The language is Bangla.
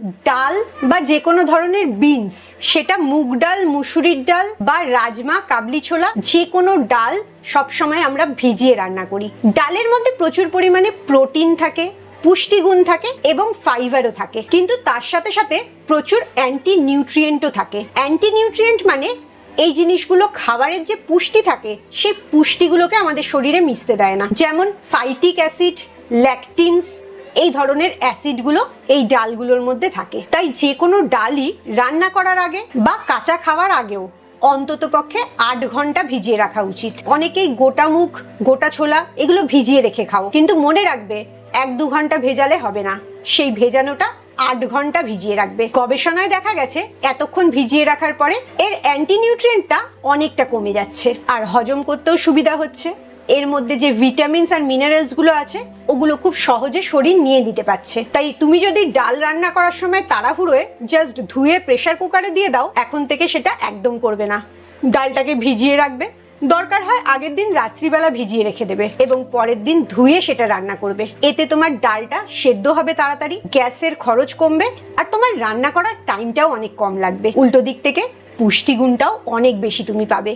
ডাল বা যে কোনো ধরনের বিনস, সেটা মুগ ডাল, মুসুরির ডাল বা রাজমা, কাবলি ছোলা, যে কোনো ডাল সবসময় আমরা ভিজিয়ে রান্না করি। ডালের মধ্যে প্রচুর পরিমাণে প্রোটিন থাকে, পুষ্টিগুণ থাকে এবং ফাইবারও থাকে, কিন্তু তার সাথে সাথে প্রচুর অ্যান্টি নিউট্রিয়েন্টও থাকে। অ্যান্টি নিউট্রিয়েন্ট মানে এই জিনিসগুলো খাবারের যে পুষ্টি থাকে সেই পুষ্টিগুলোকে আমাদের শরীরে মিশতে দেয় না। যেমন ফাইটিক অ্যাসিড, ল্যাকটিনস, এই ধরনের অ্যাসিডগুলো এই ডালগুলোর মধ্যে থাকে। তাই যে কোনো ডালই রান্না করার আগে বা কাঁচা খাওয়ার আগেও অন্তত পক্ষে 8 ঘন্টা ভিজিয়ে রাখা উচিত। অনেকেই গোটা মুগ, গোটা ছোলা এগুলো ভিজিয়ে রেখে খাও, কিন্তু মনে রাখবে 1-2 ঘন্টা ভেজালে হবে না, সেই ভেজানোটা 8 ঘন্টা ভিজিয়ে রাখবে। গবেষণায় দেখা গেছে এতক্ষণ ভিজিয়ে রাখার পরে এর অ্যান্টি নিউট্রিয়েন্টটা অনেকটা কমে যাচ্ছে আর হজম করতেও সুবিধা হচ্ছে। এর মধ্যে যে ভিটামিনস আর মিনারেলস গুলো আছে ওগুলো খুব সহজে শরীর নিয়ে নিতে পারছে। তাই তুমি যদি ডাল রান্না করার সময় তাড়াহুড়োয় জাস্ট ধুয়ে প্রেসার কুকারে দিয়ে দাও, এখন থেকে সেটা একদম করবে না। ডালটাকে ভিজিয়ে রাখবে, দরকার হয় আগের দিন রাত্রিবেলা ভিজিয়ে রেখে দেবে এবং পরের দিন ধুয়ে সেটা রান্না করবে। এতে তোমার ডালটা সেদ্ধ হবে তাড়াতাড়ি, গ্যাসের খরচ কমবে আর তোমার রান্না করার টাইমটাও অনেক কম লাগবে। উল্টো দিক থেকে পুষ্টিগুণটাও অনেক বেশি তুমি পাবে।